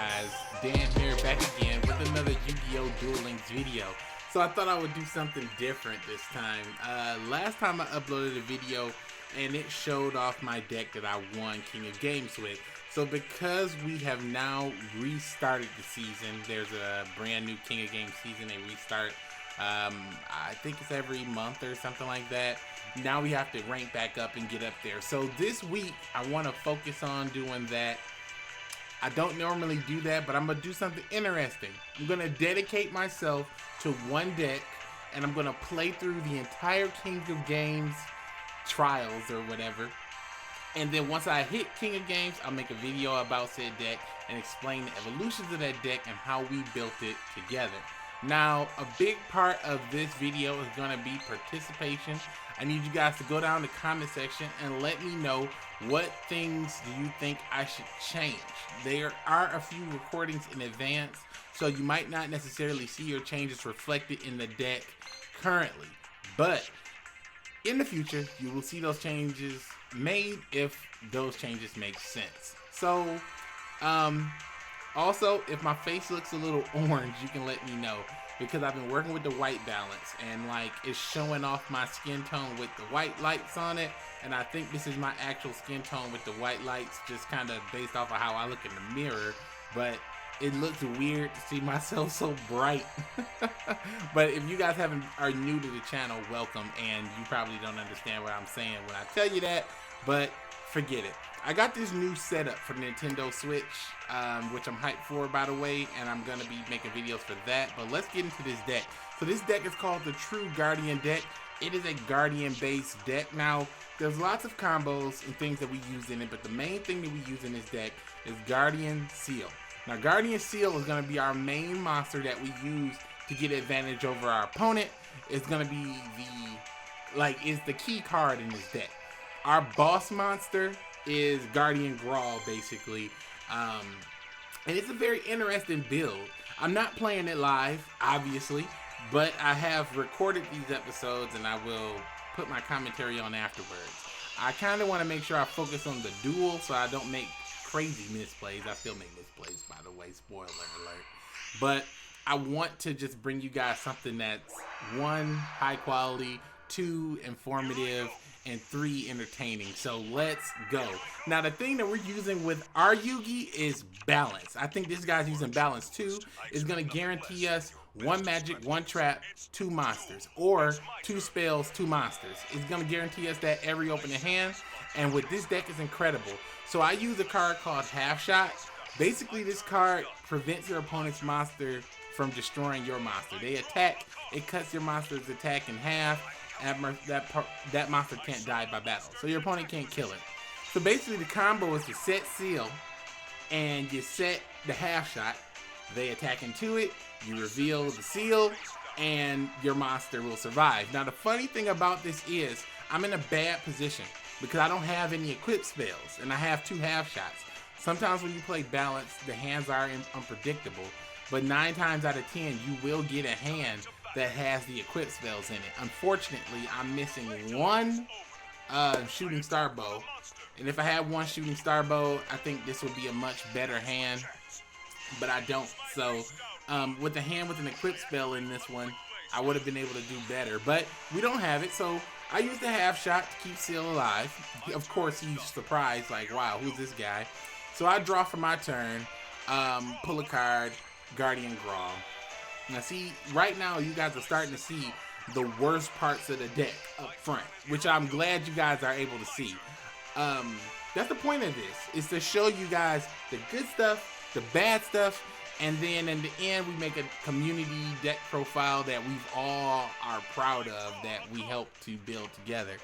guys? Dan here, back again with another Yu-Gi-Oh! Duel Links video. So I thought I would do something different this time. Last time I uploaded a video and it showed off my deck that I won King of Games with. So because we have now restarted the season, there's a brand new King of Games season, they restart. I think it's every month or something like that. Now we have to rank back up and get up there. So this week I want to focus on doing that. I don't normally do that, but I'm going to do something interesting. I'm going to dedicate myself to one deck, and I'm going to play through the entire King of Games trials or whatever. And then once I hit King of Games, I'll make a video about said deck and explain the evolutions of that deck and how we built it together. Now, a big part of this video is going to be participation. I need you guys to go down the comment section and let me know what things do you think I should change. There are a few recordings in advance, so you might not necessarily see your changes reflected in the deck currently. But in the future, you will see those changes made if those changes make sense. So, also, if my face looks a little orange, you can let me know, because I've been working with the white balance and like it's showing off my skin tone with the white lights on it, and I think this is my actual skin tone with the white lights, just kind of based off of how I look in the mirror. But it looks weird to see myself so bright. But if you guys are new to the channel, welcome, and you probably don't understand what I'm saying when I tell you that, but forget it. I got this new setup for Nintendo Switch, which I'm hyped for, by the way, and I'm going to be making videos for that. But let's get into this deck. So this deck is called the True Guardian deck. It is a Guardian-based deck. Now, there's lots of combos and things that we use in it, but the main thing that we use in this deck is Guardian Seal. Now, Guardian Seal is going to be our main monster that we use to get advantage over our opponent. It's going to be is the key card in this deck. Our boss monster is Guardian Grawl, basically, and it's a very interesting build. I'm not playing it live, obviously, but I have recorded these episodes and I will put my commentary on afterwards. I kind of want to make sure I focus on the duel so I don't make crazy misplays. I still make misplays, by the way, spoiler alert. But I want to just bring you guys something that's 1, high quality, 2, informative, and 3, entertaining. So let's go. Now, the thing that we're using with our Yugi is balance. I think this guy's using balance too. It's going to guarantee us 1 magic, 1 trap, 2 monsters, or 2 spells, 2 monsters. It's going to guarantee us that every opening hand, and with this deck is incredible. So I use a card called Half Shot. Basically, this card prevents your opponent's monster from destroying your monster. They attack, it cuts your monster's attack in half. That monster can't die by battle, so your opponent can't kill it. So basically the combo is to set Seal, and you set the Half Shot. They attack into it, you reveal the Seal, and your monster will survive. Now the funny thing about this is, I'm in a bad position, because I don't have any equipped spells, and I have 2 Half Shots. Sometimes when you play balance, the hands are unpredictable, but 9 times out of 10, you will get a hand that has the equipped spells in it. Unfortunately, I'm missing 1 shooting star bow, and if I had 1 shooting star bow, I think this would be a much better hand, but I don't. So with the hand with an equipped spell in this one, I would have been able to do better, but we don't have it, so I used the Half Shot to keep Seal alive. Of course, he's surprised, like, wow, who's this guy? So I draw for my turn, pull a card, Guardian Grawl. Now see, right now you guys are starting to see the worst parts of the deck up front, which I'm glad you guys are able to see. That's the point of this, is to show you guys the good stuff, the bad stuff, and then in the end we make a community deck profile that we all are proud of, that we help to build together.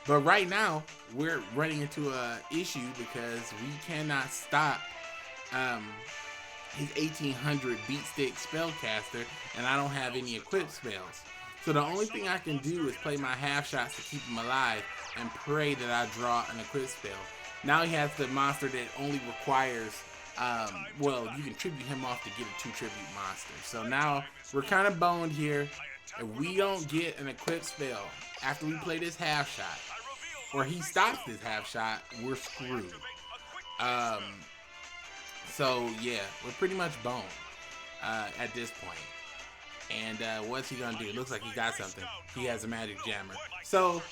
But right now we're running into a issue because we cannot stop his 1800 beat stick spellcaster, and I don't have any equipped spells. So the only thing I can do is play my Half Shots to keep him alive and pray that I draw an equipped spell. Now he has the monster that only requires, well, you can tribute him off to get a 2 tribute monster. So now we're kind of boned here. If we don't get an equipped spell after we play this Half Shot, or he stops this Half Shot, we're screwed. So yeah, we're pretty much boned at this point. And what's he gonna do? It looks like he got something. He has a magic jammer. So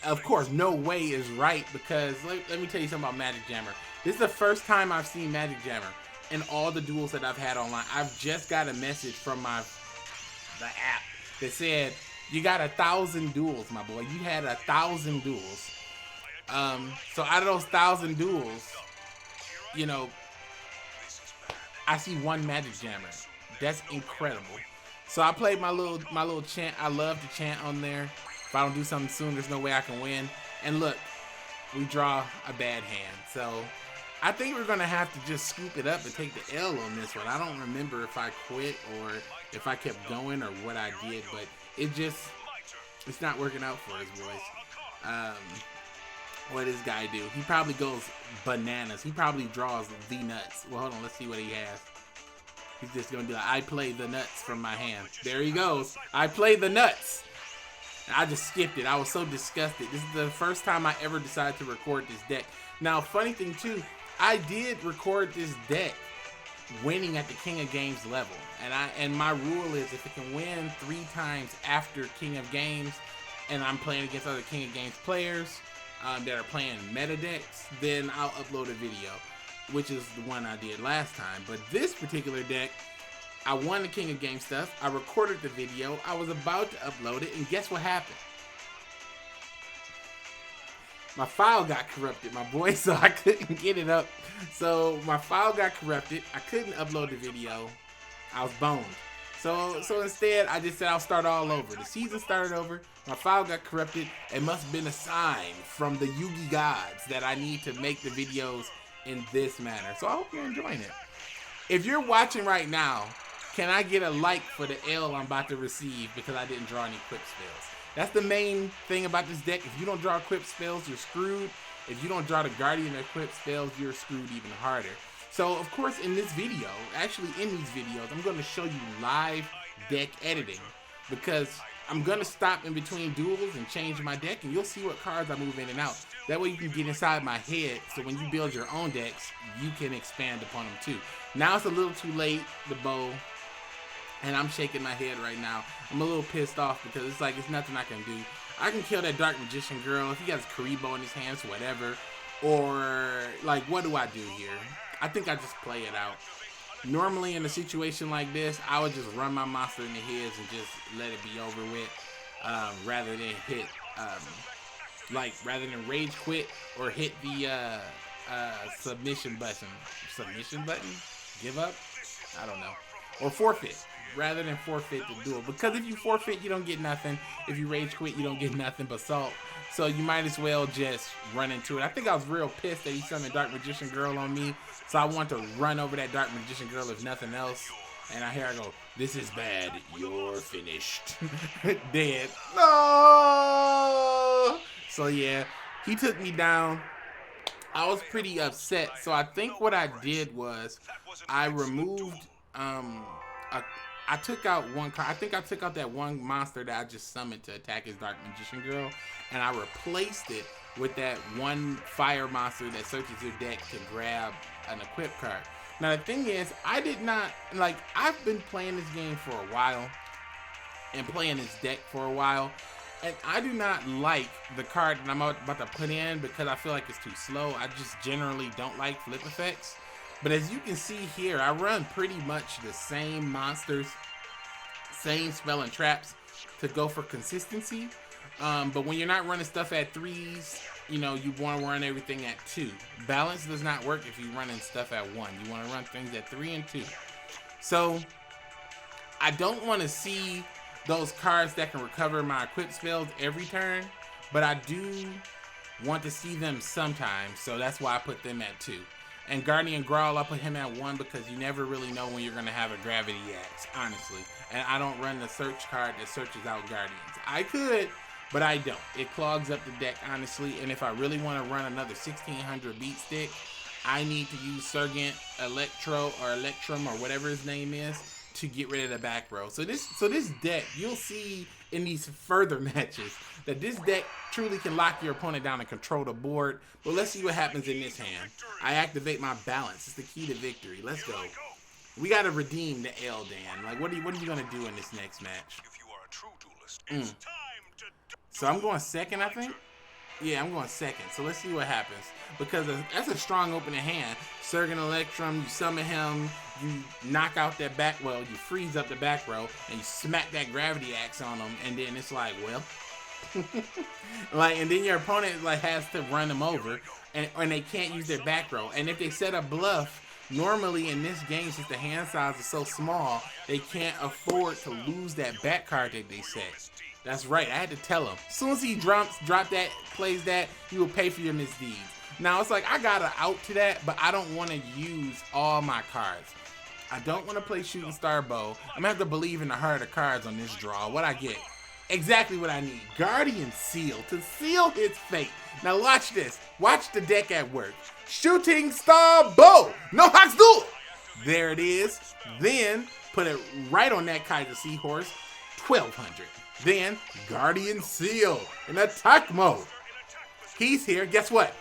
of course, no way is right, because let me tell you something about magic jammer. This is the first time I've seen magic jammer in all the duels that I've had online. I've just got a message from the app that said, you got 1,000 duels, my boy. You had 1,000 duels. So out of those 1,000 duels, you know, I see one magic jammer. That's incredible. So I played my little chant. I love to chant on there. If I don't do something soon, there's no way I can win. And look, we draw a bad hand. So I think we're gonna have to just scoop it up and take the L on this one. I don't remember if I quit or if I kept going or what I did, but it's not working out for us, boys. What does this guy do? He probably goes bananas. He probably draws the nuts. Well, hold on, let's see what he has. He's just gonna be like, I play the nuts from my hand. There he goes. I play the nuts. And I just skipped it. I was so disgusted. This is the first time I ever decided to record this deck. Now, funny thing too, I did record this deck winning at the King of Games level. And my rule is, if it can win 3 times after King of Games, and I'm playing against other King of Games players that are playing meta decks, then I'll upload a video, which is the one I did last time. But this particular deck, I won the King of Games stuff. I recorded the video. I was about to upload it, and guess what happened? My file got corrupted, my boy, so I couldn't get it up. So my file got corrupted. I couldn't upload the video. I was boned. So instead, I just said I'll start all over. The season started over. My file got corrupted. It must have been a sign from the Yugi gods that I need to make the videos in this manner. So I hope you're enjoying it. If you're watching right now, can I get a like for the L I'm about to receive because I didn't draw any equip spells? That's the main thing about this deck. If you don't draw equip spells, you're screwed. If you don't draw the Guardian equip spells, you're screwed even harder. So, of course, in this video, actually in these videos, I'm going to show you live deck editing, because I'm going to stop in between duels and change my deck, and you'll see what cards I move in and out. That way you can get inside my head, so when you build your own decks, you can expand upon them too. Now it's a little too late, the bow, and I'm shaking my head right now. I'm a little pissed off because it's like, it's nothing I can do. I can kill that Dark Magician girl if he has Karibo in his hands, whatever. Or, like, what do I do here? I think I just play it out. Normally in a situation like this, I would just run my monster in the heads and just let it be over with, rather than hit, rather than rage quit or hit the submission button. Submission button? Give up? I don't know. Or forfeit, rather than forfeit the duel. Because if you forfeit, you don't get nothing. If you rage quit, you don't get nothing but salt. So you might as well just run into it. I think I was real pissed that he summoned Dark Magician Girl on me. So I want to run over that Dark Magician Girl if nothing else. And I hear I go, this is bad. You're finished. Dead. No! So yeah, he took me down. I was pretty upset. So I think what I did was I removed, I took out one card. I think I took out that one monster that I just summoned to attack his Dark Magician Girl, and I replaced it with that one fire monster that searches your deck to grab an equip card. Now the thing is, I did not, like, I've been playing this game for a while and playing this deck for a while, and I do not like the card that I'm about to put in because I feel like it's too slow. I just generally don't like flip effects. But as you can see here, I run pretty much the same monsters, same spell and traps to go for consistency. But when you're not running stuff at 3s, you know, you want to run everything at 2. Balance does not work if you're running stuff at 1. You want to run things at 3 and 2. So I don't want to see those cards that can recover my equip spells every turn, but I do want to see them sometimes. So that's why I put them at 2. And Guardian Growl, I put him at 1 because you never really know when you're going to have a Gravity Axe, honestly. And I don't run the search card that searches out Guardians. I could, but I don't. It clogs up the deck, honestly. And if I really want to run another 1600 beat stick, I need to use Sergeant Electro or Electrum or whatever his name is to get rid of the back row. So this deck, you'll see in these further matches that this deck truly can lock your opponent down and control the board. But let's see what happens in this hand. I activate my balance. It's the key to victory. Let's go. We gotta redeem the L, Dan. Like, what are you gonna do in this next match? So I'm going second, I think. Yeah, I'm going second. So let's see what happens. Because that's a strong opening hand. Surging Electrum, you summon him, you knock out that back, well, you freeze up the back row, and you smack that gravity axe on them, and then it's like, well, like, and then your opponent like has to run them over, and they can't use their back row. And if they set a bluff, normally in this game, since the hand size is so small, they can't afford to lose that back card that they set. That's right, I had to tell him. As soon as he drop that, plays that, you will pay for your misdeeds. Now, it's like, I got an out to that, but I don't want to use all my cards. I don't want to play Shooting Star Bow. I'm going to have to believe in the heart of the cards on this draw. What I get? Exactly what I need. Guardian Seal to seal his fate. Now, watch this. Watch the deck at work. Shooting Star Bow. No Hawks Duel. There it is. Then, put it right on that Kaiser Seahorse. 1,200. Then, Guardian Seal in attack mode. He's here. Guess what?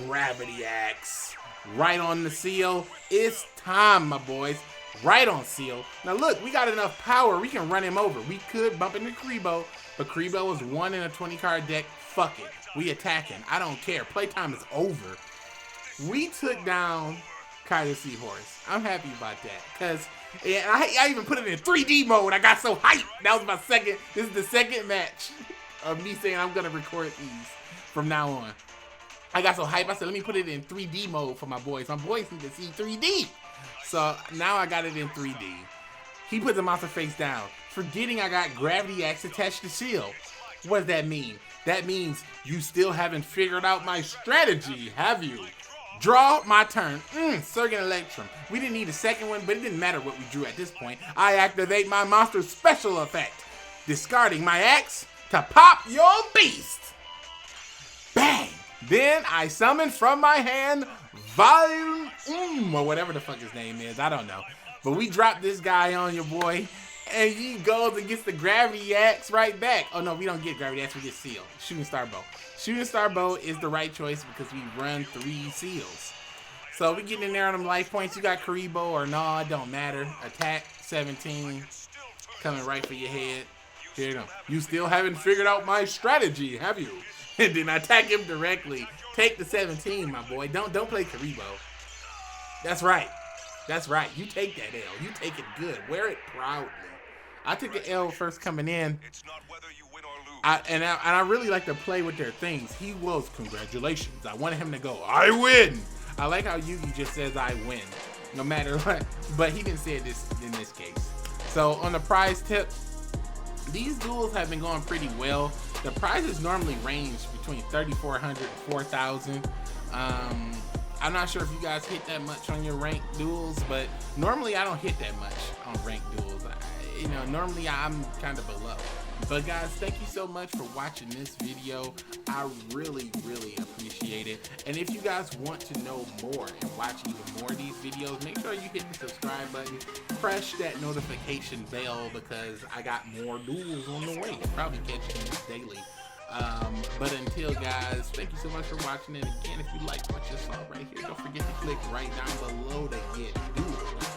Gravity Axe. Right on the seal. It's time, my boys. Right on seal. Now, look, we got enough power. We can run him over. We could bump into Kribo, but Kribo is 1 in a 20-card deck. Fuck it. We attacking. I don't care. Playtime is over. We took down Kaiser Seahorse. I'm happy about that because I even put it in 3D mode. I got so hyped. That was my second. This is the second match of me saying I'm going to record these from now on. I got so hyped. I said, let me put it in 3D mode for my boys. My boys need to see 3D. So now I got it in 3D. He put the monster face down, forgetting I got Gravity Axe attached to Seal. What does that mean? That means you still haven't figured out my strategy, have you? Draw my turn. Surging Electrum. We didn't need a second one, but it didn't matter what we drew at this point. I activate my monster's special effect, discarding my axe to pop your beast. Bang! Then I summon from my hand Volume, or whatever the fuck his name is. I don't know. But we drop this guy on your boy, and he goes and gets the Gravity Axe right back. Oh no, we don't get Gravity Axe, we get Seal. Shooting Star Bow. Shooting Star Bow is the right choice because we run 3 seals. So we getting in there on them life points. You got Kribo or no, it don't matter. Attack 17, coming right for your head. Here you go. You still haven't figured out my strategy, have you? And then attack him directly. Take the 17, my boy. Don't play Kribo. That's right. That's right. You take that L. You take it good. Wear it proudly. I took the L first coming in. It's not whether you win or lose. I really like to play with their things. He was, congratulations. I wanted him to go, I win. I like how Yugi just says I win, no matter what. But he didn't say it in this case. So on the prize tip, these duels have been going pretty well. The prizes normally range between 3,400 and 4,000. I'm not sure if you guys hit that much on your ranked duels, but normally I don't hit that much on ranked duels. Normally I'm kind of below. But guys, thank you so much for watching this video. I really, really appreciate it. And if you guys want to know more and watch even more of these videos, make sure you hit the subscribe button, press that notification bell because I got more duels on the way. You'll probably catch these daily. But until guys, thank you so much for watching. And again, if you like what you saw right here, don't forget to click right down below to get duels.